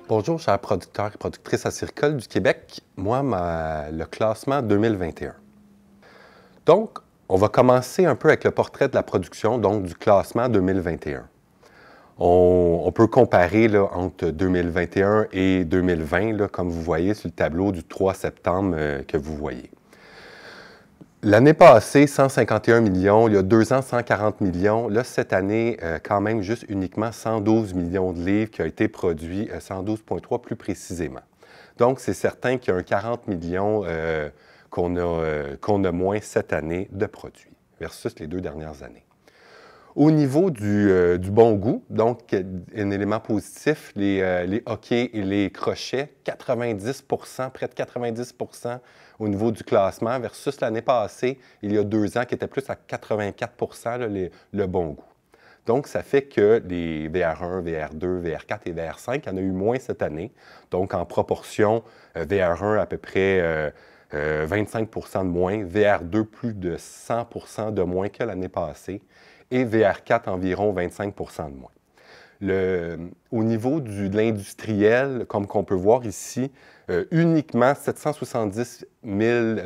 Bonjour, chers producteurs et productrices acéricoles du Québec. Moi, le classement 2021. Donc, on va commencer un peu avec le portrait de la production, donc du classement 2021. On peut comparer là, entre 2021 et 2020, là, comme vous voyez sur le tableau du 3 septembre que vous voyez. L'année passée, 151 millions. Il y a 2 ans, 140 millions. Là, cette année, quand même, juste uniquement 112 millions de livres qui ont été produits, 112,3 plus précisément. Donc, c'est certain qu'il y a un 40 millions qu'on a moins cette année de produits versus les 2 dernières années. Au niveau du bon goût, donc un élément positif, les hockey et les crochets, 90 près de 90 au niveau du classement versus l'année passée, il y a 2 ans, qui était plus à 84 là, le bon goût. Donc, ça fait que les VR1, VR2, VR4 et VR5, il y en a eu moins cette année. Donc, en proportion, VR1 à peu près 25 de moins, VR2 plus de 100 de moins que l'année passée et VR4 environ 25 de moins. Au niveau de l'industriel, comme qu'on peut voir ici, uniquement 770 000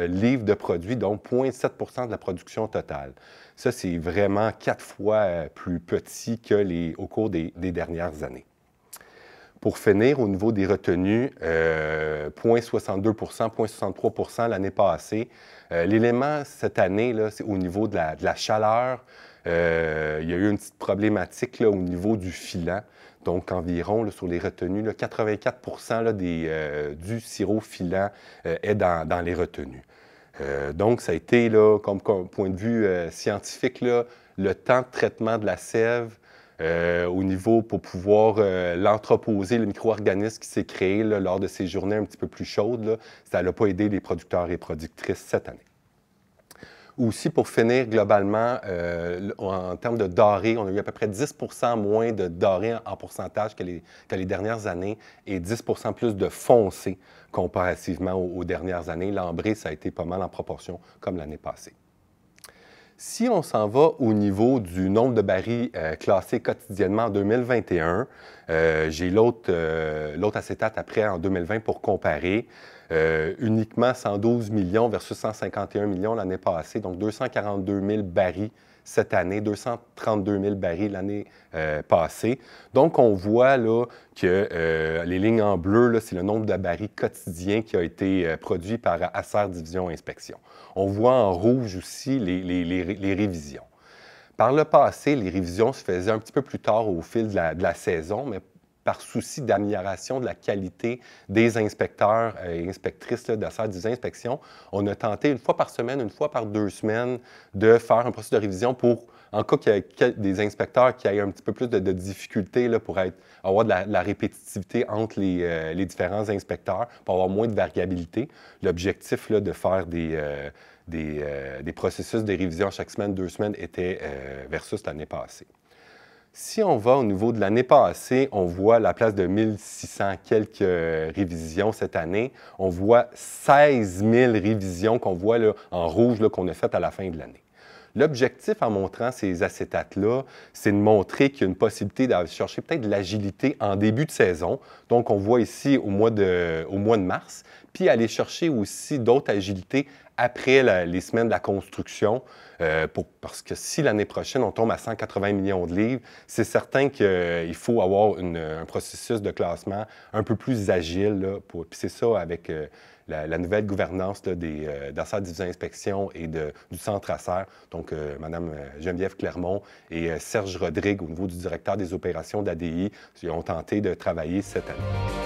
livres de produits, donc 0,7 de la production totale. Ça, c'est vraiment 4 fois plus petit que au cours des dernières années. Pour finir, au niveau des retenues, 0,62 0,63 l'année passée. L'élément cette année, c'est au niveau de la chaleur. Il y a eu une petite problématique là, au niveau du filant. Donc, environ, là, sur les retenues, là, 84 là, du sirop filant est dans les retenues. Donc, ça a été, là, comme point de vue scientifique, là, le temps de traitement de la sève au niveau pour pouvoir l'entreposer, le micro-organisme qui s'est créé là, lors de ces journées un petit peu plus chaudes, là, ça n'a pas aidé les producteurs et productrices cette année. Aussi, pour finir, globalement, en termes de doré, on a eu à peu près 10 moins de doré en pourcentage que les dernières années et 10 plus de foncé comparativement aux dernières années. L'ambré, ça a été pas mal en proportion comme l'année passée. Si on s'en va au niveau du nombre de barils classés quotidiennement en 2021, j'ai l'autre acétate après en 2020 pour comparer. Uniquement 112 millions versus 151 millions l'année passée, donc 242 000 barils cette année, 232 000 barils l'année passée. Donc, on voit là, que les lignes en bleu, c'est le nombre de barils quotidiens qui a été produit par Acer Division Inspection. On voit en rouge aussi les révisions. Par le passé, les révisions se faisaient un petit peu plus tard au fil de la saison, mais par souci d'amélioration de la qualité des inspecteurs et inspectrices d'Acer Division Inspection, on a tenté une fois par semaine, une fois par 2 semaines, de faire un processus de révision pour, en cas qu'il y ait des inspecteurs qui aient un petit peu plus de difficultés là, pour avoir de la répétitivité entre les différents inspecteurs, pour avoir moins de variabilité. L'objectif de faire des processus de révision chaque semaine, 2 semaines, était versus l'année passée. Si on va au niveau de l'année passée, on voit la place de 1600 quelques révisions cette année. On voit 16 000 révisions qu'on voit là, en rouge qu'on a faites à la fin de l'année. L'objectif en montrant ces acétates-là, c'est de montrer qu'il y a une possibilité d'aller chercher peut-être de l'agilité en début de saison. Donc, on voit ici au mois de mars, puis aller chercher aussi d'autres agilités après les semaines de la construction, parce que si l'année prochaine, on tombe à 180 millions de livres, c'est certain qu'il faut avoir un processus de classement un peu plus agile. Puis c'est ça avec la nouvelle gouvernance d'Acer Division Inspection et du Centre Acer. Donc, Mme Geneviève Clermont et Serge Rodrigue, au niveau du directeur des opérations d'ADI, ils ont tenté de travailler cette année.